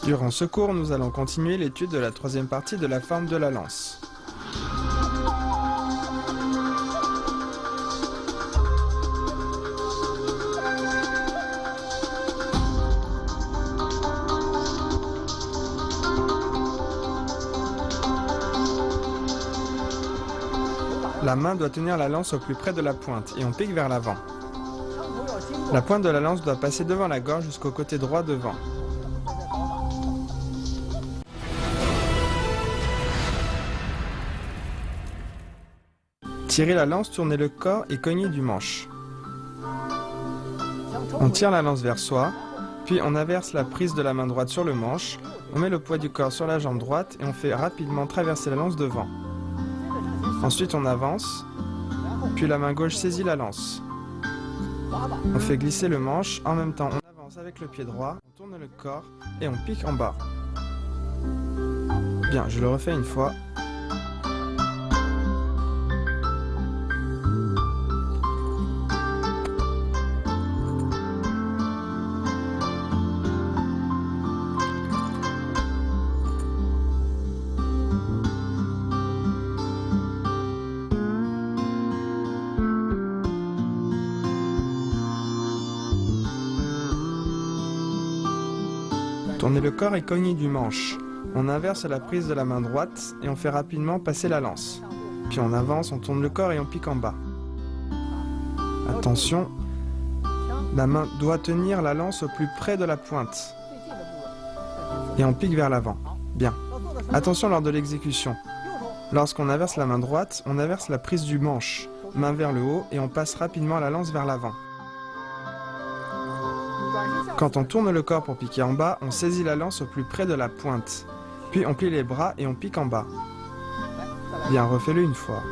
Durant ce cours, nous allons continuer l'étude de la troisième partie de la forme de la lance. La main doit tenir la lance au plus près de la pointe et on pique vers l'avant. La pointe de la lance doit passer devant la gorge jusqu'au côté droit devant. Tirez la lance, tournez le corps et cognez du manche. On tire la lance vers soi, puis on inverse la prise de la main droite sur le manche, on met le poids du corps sur la jambe droite et on fait rapidement traverser la lance devant. Ensuite on avance, puis la main gauche saisit la lance. On fait glisser le manche, en même temps on avance avec le pied droit, on tourne le corps et on pique en bas. Bien, je le refais une fois. Tournez le corps et cognez du manche. On inverse la prise de la main droite et on fait rapidement passer la lance. Puis on avance, on tourne le corps et on pique en bas. Attention, la main doit tenir la lance au plus près de la pointe. Et on pique vers l'avant. Bien. Attention lors de l'exécution. Lorsqu'on inverse la main droite, on inverse la prise du manche. Main vers le haut et on passe rapidement la lance vers l'avant. Quand on tourne le corps pour piquer en bas, on saisit la lance au plus près de la pointe. Puis on plie les bras et on pique en bas. Bien, refais-le une fois.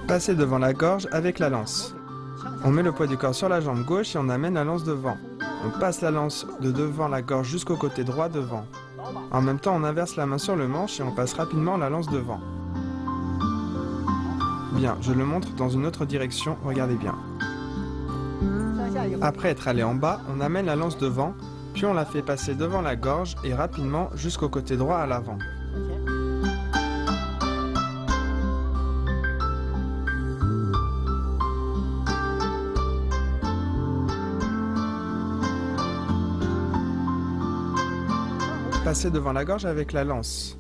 Passez devant la gorge avec la lance. On met le poids du corps sur la jambe gauche et on amène la lance devant. On passe la lance de devant la gorge jusqu'au côté droit devant. En même temps, on inverse la main sur le manche et on passe rapidement la lance devant. Bien, je le montre dans une autre direction, regardez bien. Après être allé en bas, on amène la lance devant, puis on la fait passer devant la gorge et rapidement jusqu'au côté droit à l'avant. Passer devant la gorge avec la lance.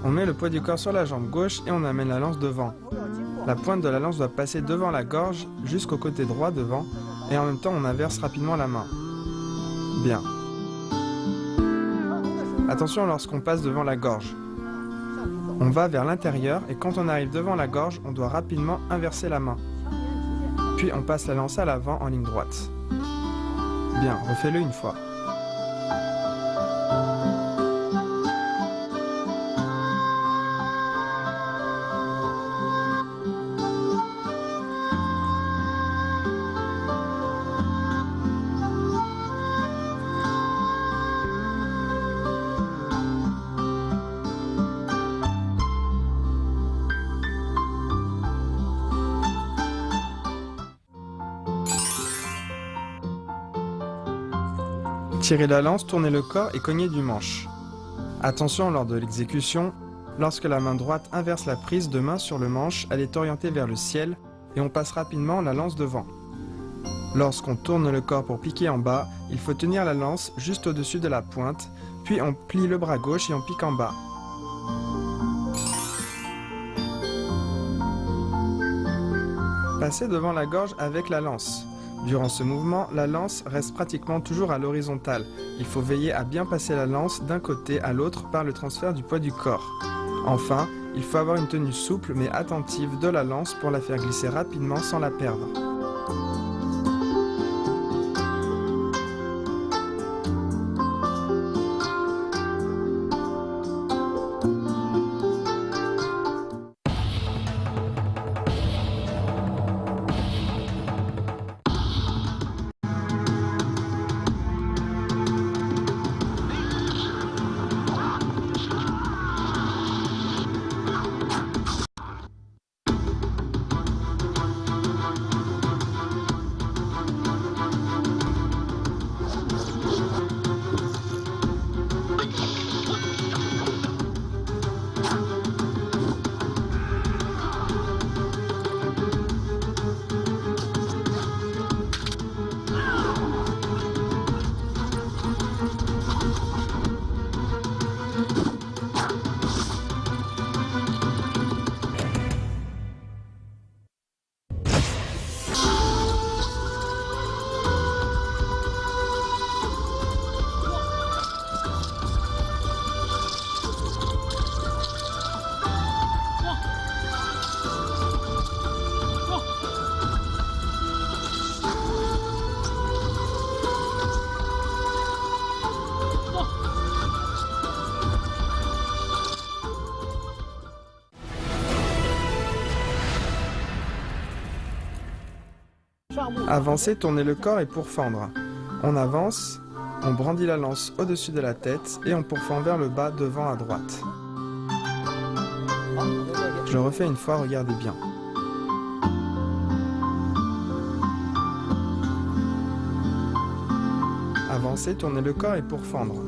On met le poids du corps sur la jambe gauche et on amène la lance devant. La pointe de la lance doit passer devant la gorge jusqu'au côté droit devant et en même temps on inverse rapidement la main. Bien. Attention lorsqu'on passe devant la gorge. On va vers l'intérieur et quand on arrive devant la gorge, on doit rapidement inverser la main. Puis on passe la lance à l'avant en ligne droite. Bien, refais-le une fois. Tirez la lance, tournez le corps et cognez du manche. Attention lors de l'exécution, lorsque la main droite inverse la prise de main sur le manche, elle est orientée vers le ciel et on passe rapidement la lance devant. Lorsqu'on tourne le corps pour piquer en bas, il faut tenir la lance juste au-dessus de la pointe, puis on plie le bras gauche et on pique en bas. Passez devant la gorge avec la lance. Durant ce mouvement, la lance reste pratiquement toujours à l'horizontale. Il faut veiller à bien passer la lance d'un côté à l'autre par le transfert du poids du corps. Enfin, il faut avoir une tenue souple mais attentive de la lance pour la faire glisser rapidement sans la perdre. Avancer, tourner le corps et pourfendre. On avance, on brandit la lance au-dessus de la tête et on pourfend vers le bas devant à droite. Je le refais une fois, regardez bien. Avancer, tourner le corps et pourfendre.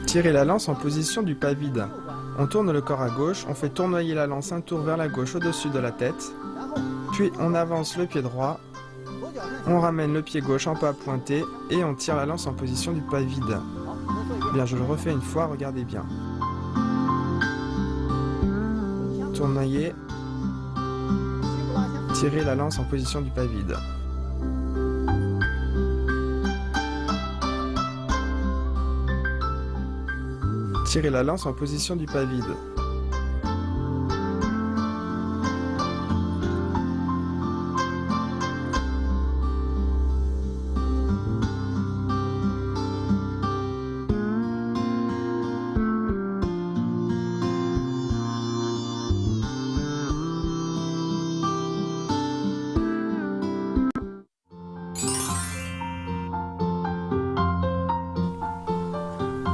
Tirer la lance en position du pas vide. On tourne le corps à gauche, on fait tournoyer la lance un tour vers la gauche au-dessus de la tête, puis on avance le pied droit, on ramène le pied gauche en pas pointé et on tire la lance en position du pas vide. Bien, je le refais une fois, regardez bien. Tournoyer, tirer la lance en position du pas vide. Tirer la lance en position du pas vide.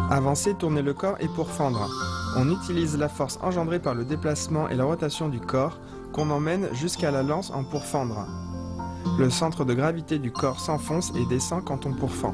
Avancer, tourner le corps et pourfendre. On utilise la force engendrée par le déplacement et la rotation du corps qu'on emmène jusqu'à la lance en pourfendre. Le centre de gravité du corps s'enfonce et descend quand on pourfend.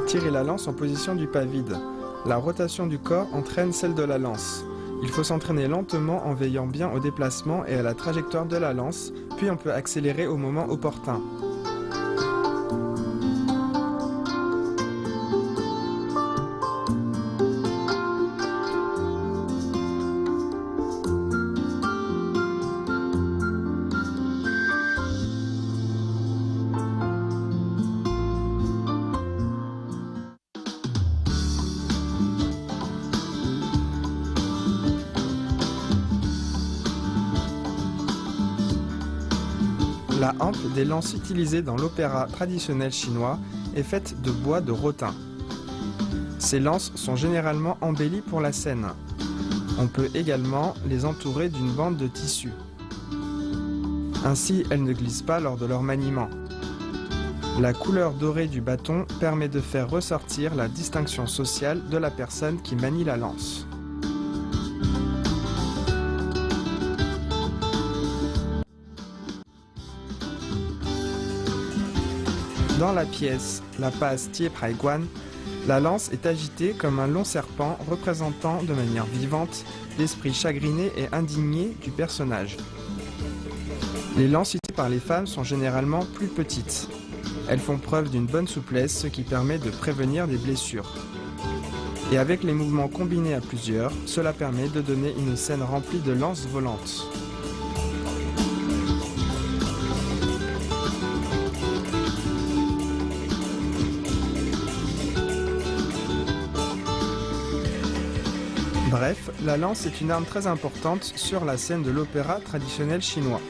Tirer la lance en position du pas vide. La rotation du corps entraîne celle de la lance. Il faut s'entraîner lentement en veillant bien au déplacement et à la trajectoire de la lance, puis on peut accélérer au moment opportun. La hampe des lances utilisées dans l'opéra traditionnel chinois est faite de bois de rotin. Ces lances sont généralement embellies pour la scène. On peut également les entourer d'une bande de tissu. Ainsi, elles ne glissent pas lors de leur maniement. La couleur dorée du bâton permet de faire ressortir la distinction sociale de la personne qui manie la lance. Dans la pièce La passe Tie Prai Guan, la lance est agitée comme un long serpent représentant de manière vivante l'esprit chagriné et indigné du personnage. Les lances utilisées par les femmes sont généralement plus petites. Elles font preuve d'une bonne souplesse, ce qui permet de prévenir des blessures. Et avec les mouvements combinés à plusieurs, cela permet de donner une scène remplie de lances volantes. Bref, la lance est une arme très importante sur la scène de l'opéra traditionnel chinois.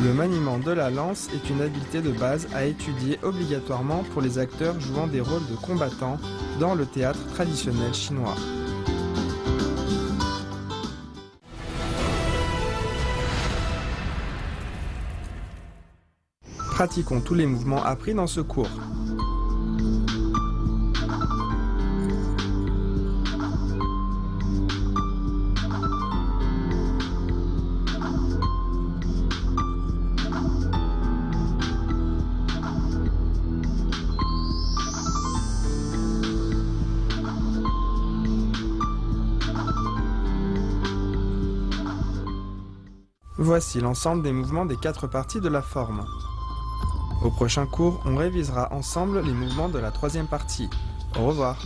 Le maniement de la lance est une habileté de base à étudier obligatoirement pour les acteurs jouant des rôles de combattants dans le théâtre traditionnel chinois. Pratiquons tous les mouvements appris dans ce cours. Voici l'ensemble des mouvements des 4 parties de la forme. Au prochain cours, on révisera ensemble les mouvements de la 3e partie. Au revoir.